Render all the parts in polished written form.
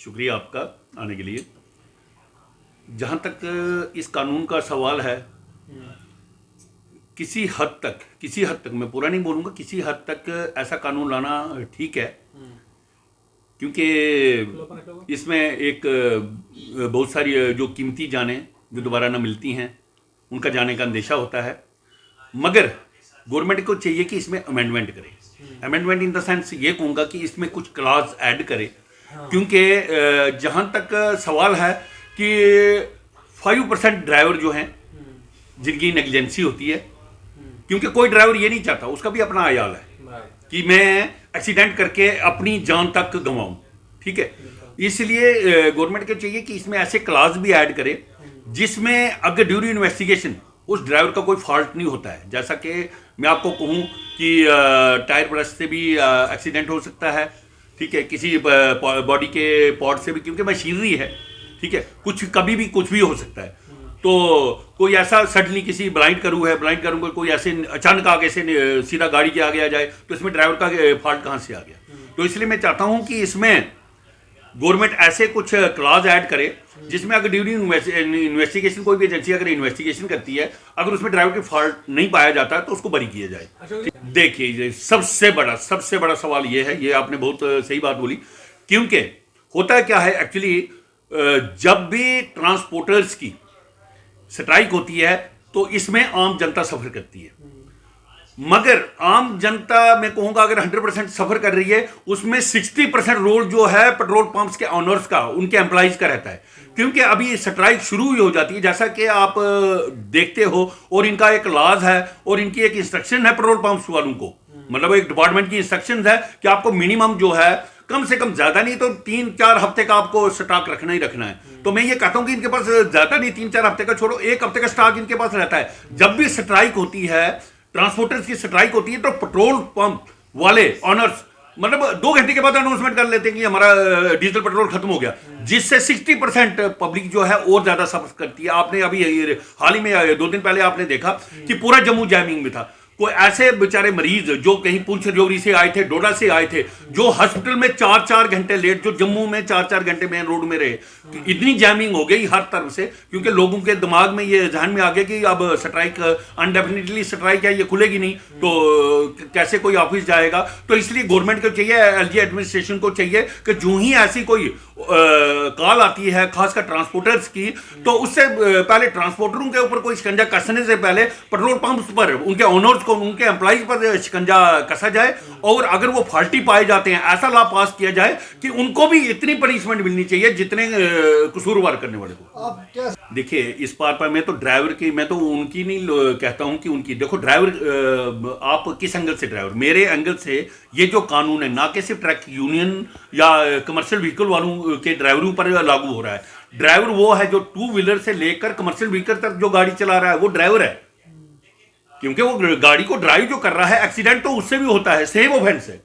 शुक्रिया आपका आने के लिए। जहाँ तक इस कानून का सवाल है, किसी हद तक मैं पूरा नहीं बोलूँगा, किसी हद तक ऐसा कानून लाना ठीक है, क्योंकि इसमें एक बहुत सारी जो कीमती जानें जो दोबारा ना मिलती हैं, उनका जाने का अंदेशा होता है। मगर गवर्नमेंट को चाहिए कि इसमें अमेंडमेंट करे। अमेंडमेंट इन द सेंस ये कहूँगा कि इसमें कुछ क्लॉज ऐड करे, क्योंकि जहाँ तक सवाल है कि 5% ड्राइवर जो हैं जिनकी नेग्लिजेंसी होती है, क्योंकि कोई ड्राइवर ये नहीं चाहता, उसका भी अपना आयाल है कि मैं एक्सीडेंट करके अपनी जान तक गंवाऊं, ठीक है। इसलिए गवर्नमेंट को चाहिए कि इसमें ऐसे क्लास भी ऐड करे जिसमें अगर ड्यूरिंग इन्वेस्टिगेशन उस ड्राइवर का कोई फॉल्ट नहीं होता है। जैसा कि मैं आपको कहूं कि टायर ब्रश से भी एक्सीडेंट हो सकता है, ठीक है, किसी बॉडी के पार्ट से भी, क्योंकि मशीनरी है, ठीक है, कुछ कभी भी कुछ भी हो सकता है। तो कोई ऐसा सडनली किसी ब्लाइंड करूँगा कोई ऐसे अचानक आगे से सीधा गाड़ी के आगे आ जाए, तो इसमें ड्राइवर का फॉल्ट कहाँ से आ गया। तो इसलिए मैं चाहता हूँ कि इसमें गवर्नमेंट ऐसे कुछ क्लॉज ऐड करे जिसमें अगर ड्यूरिंग इन्वेस्टिगेशन कोई भी एजेंसी अगर इन्वेस्टिगेशन करती है, अगर उसमें ड्राइवर के फॉल्ट नहीं पाया जाता तो उसको बरी किया जाए। देखिए, सबसे बड़ा सवाल ये है, ये आपने बहुत सही बात बोली, क्योंकि होता क्या है एक्चुअली, जब भी ट्रांसपोर्टर्स की स्ट्राइक होती है तो इसमें आम जनता सफर करती है। मगर आम जनता मैं कहूंगा अगर 100% सफर कर रही है, उसमें 60% रोल जो है पेट्रोल पंप्स के ऑनर्स का, उनके एम्प्लॉइज का रहता है, क्योंकि अभी स्ट्राइक शुरू ही हो जाती है, जैसा कि आप देखते हो। और इनका एक लॉज है और इनकी एक इंस्ट्रक्शन है पेट्रोल पंप्स वालों को, मतलब एक डिपार्टमेंट की इंस्ट्रक्शन है कि आपको मिनिमम जो है कम से कम, ज्यादा नहीं तो 3-4 हफ्ते का आपको स्टॉक रखना ही रखना है। तो मैं ये कहता हूं कि इनके पास ज्यादा नहीं, 3-4 हफ्ते का छोड़ो, 1 हफ्ते का स्टॉक इनके पास रहता है। जब भी स्ट्राइक होती है, ट्रांसपोर्टर्स की स्ट्राइक होती है, तो पेट्रोल पंप वाले ऑनर्स मतलब 2 घंटे के बाद अनाउंसमेंट कर लेते हैं कि हमारा डीजल पेट्रोल खत्म हो गया, जिससे 60% पब्लिक जो है और ज्यादा सफर करती है। आपने अभी हाल ही में 2 दिन पहले आपने देखा कि पूरा जम्मू जैमिंग में था। कोई ऐसे बेचारे मरीज जो कहीं पुंछ राजौरी से आए थे, डोडा से आए थे, जो हॉस्पिटल में 4-4 घंटे लेट, जो जम्मू में 4-4 घंटे मेन रोड में रहे। इतनी जैमिंग हो गई हर तरफ से, क्योंकि लोगों के दिमाग में ये जहन में आ गया कि अब स्ट्राइक अनडेफिनेटली स्ट्राइक है, ये खुलेगी नहीं तो कैसे कोई ऑफिस जाएगा। तो इसलिए गवर्नमेंट को चाहिए, एलजी एडमिनिस्ट्रेशन को चाहिए कि जो ही ऐसी कोई कॉल आती है खासकर ट्रांसपोर्टर्स की, तो उससे पहले ट्रांसपोर्टरों के ऊपर कोई शिकंजा कसने से पहले पेट्रोल पंप्स पर उनके ओनर्स को, उनके एम्प्लॉइज पर शिकंजा कसा जाए, और अगर वो फॉल्टी पाए जाते हैं ऐसा लॉ पास किया जाए कि उनको भी इतनी पनिशमेंट मिलनी चाहिए जितने कसूरवार करने वाले को। देखिए, इस बार पर मैं तो ड्राइवर की, मैं तो उनकी नहीं कहता हूं कि उनकी, देखो ड्राइवर आप किस एंगल से, ड्राइवर मेरे एंगल से ये जो कानून है ना कि सिर्फ ट्रक यूनियन या कमर्शियल व्हीकल वालों के ड्राइवरों पर लागू हो रहा है। ड्राइवर वो है जो 2 व्हीलर से लेकर कमर्शियल व्हीकल तक जो गाड़ी चला रहा है, वो ड्राइवर है, क्योंकि वो गाड़ी को ड्राइव जो कर रहा है, एक्सीडेंट तो उससे भी होता है, सेम ऑफेंस है,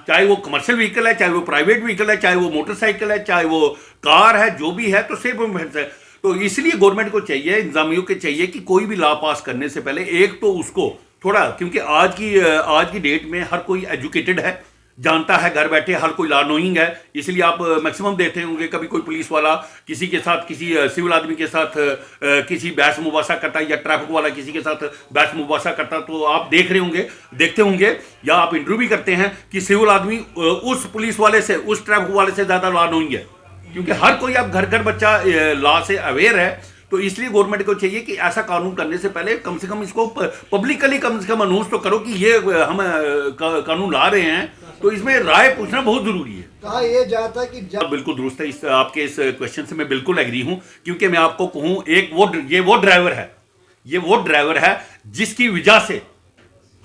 चाहे वो कमर्शियल व्हीकल है, चाहे वो प्राइवेट व्हीकल है, चाहे वो मोटरसाइकिल है, चाहे वो कार है, जो भी है, तो सेम ऑफेंस है। तो इसलिए गवर्नमेंट को चाहिए, इंतजामियों के चाहिए कि कोई भी लॉ पास करने से पहले एक तो उसको थोड़ा, क्योंकि आज की डेट में हर कोई एजुकेटेड है, जानता है, घर बैठे हर कोई लॉ नोइंग है। इसलिए आप मैक्सिमम देखते होंगे कभी कोई पुलिस वाला किसी के साथ, किसी सिविल आदमी के साथ किसी बहस मुबासा करता है, या ट्रैफिक वाला किसी के साथ बहस मुबासा करता, तो आप देखते होंगे या आप इंटरव्यू भी करते हैं कि सिविल आदमी उस पुलिस वाले से, उस ट्रैफिक वाले से ज्यादा लॉ नोइंग है, क्योंकि हर कोई अब घर बच्चा लॉ से अवेयर है। तो इसलिए गवर्नमेंट को चाहिए कि ऐसा कानून करने से पहले कम से कम इसको पब्लिकली कम से कम अनाउंस तो करो कि ये हम कानून ला रहे हैं, तो इसमें राय पूछना बहुत जरूरी है। कहा यह जाता है कि बिल्कुल दुरुस्त है, इस आपके इस क्वेश्चन से मैं बिल्कुल एग्री हूं, क्योंकि मैं आपको कहूं, ये वो ड्राइवर है जिसकी वजह से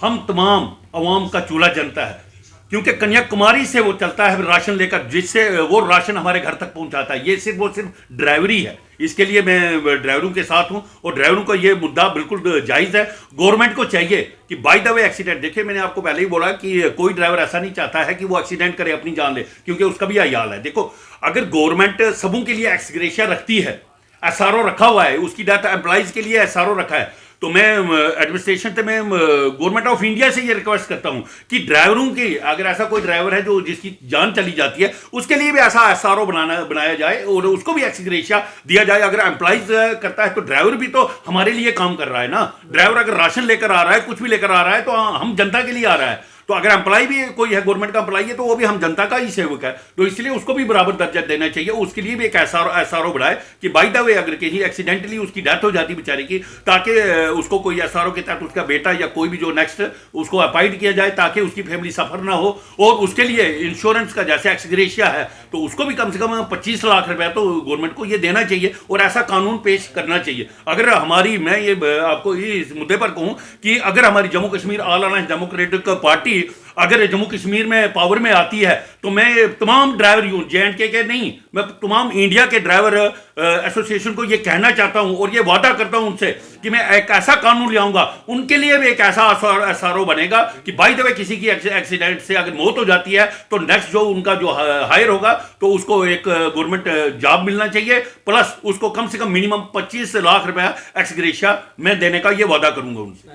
हम तमाम अवाम का चूल्हा जलता है, क्योंकि कन्याकुमारी से वो चलता है राशन लेकर, जिससे वो राशन हमारे घर तक पहुंचाता है। ये सिर्फ ड्राइवरी है। इसके लिए मैं ड्राइवरों के साथ हूं, और ड्राइवरों का ये मुद्दा बिल्कुल जायज़ है। गवर्नमेंट को चाहिए कि बाय द वे एक्सीडेंट, देखिए मैंने आपको पहले ही बोला कि कोई ड्राइवर ऐसा नहीं चाहता है कि वो एक्सीडेंट करे, अपनी जान ले, क्योंकि उसका भी अयाल है। देखो, अगर गवर्नमेंट सबों के लिए एक्सग्रेशिया रखती है, एसआरओ रखा हुआ है, उसकी डेथ एम्प्लॉइज के लिए एसआरओ रखा है, तो मैं एडमिनिस्ट्रेशन से मैं गवर्नमेंट ऑफ इंडिया से ये रिक्वेस्ट करता हूं कि ड्राइवरों की, अगर ऐसा कोई ड्राइवर है जो जिसकी जान चली जाती है, उसके लिए भी ऐसा एसआरओ बनाया जाए और उसको भी एक्स ग्रेशिया दिया जाए। अगर एम्प्लॉइज करता है तो ड्राइवर भी तो हमारे लिए काम कर रहा है ना। ड्राइवर अगर राशन लेकर आ रहा है, कुछ भी लेकर आ रहा है, तो हम जनता के लिए आ रहा है। तो अगर एम्प्लॉय भी कोई है, गवर्नमेंट का एम्प्लॉय है, तो वो भी हम जनता का ही सेवक है, तो इसलिए उसको भी बराबर दर्जा देना चाहिए। उसके लिए भी एक एसआरओ बढ़ाए कि बाय द वे अगर कहीं एक्सीडेंटली उसकी डेथ हो जाती बेचारे की, ताकि उसको कोई एसआरओ के तहत उसका बेटा या कोई भी जो नेक्स्ट उसको अपॉइंट किया जाए, ताकि उसकी फैमिली सफर ना हो। और उसके लिए इंश्योरेंस का जैसे एक्स ग्रेशिया है, तो उसको भी कम से कम 25 लाख रुपया तो गवर्नमेंट को ये देना चाहिए और ऐसा कानून पेश करना चाहिए। अगर हमारी, मैं ये आपको इस मुद्दे पर कहूं कि अगर हमारी Jammu Kashmir all alliance democratic party अगर जम्मू कश्मीर में पावर में आती है, तो मैं तमाम ड्राइवर यूनियन जे के नहीं, मैं तमाम इंडिया के ड्राइवर एसोसिएशन को ये कहना चाहता हूं और ये वादा करता हूं उनसे कि मैं एक ऐसा कानून ले आऊंगा, उनके लिए भी एक ऐसा एसआरओ बनेगा कि बाय द वे किसी की एक्सीडेंट से अगर मौत हो जाती है, तो नेक्स्ट जो उनका जो हायर होगा, तो उसको एक गवर्नमेंट जॉब मिलना चाहिए, प्लस उसको कम से कम मिनिमम 25 लाख रुपया एक्स ग्रेशिया मैं देने का ये वादा करूंगा उनसे।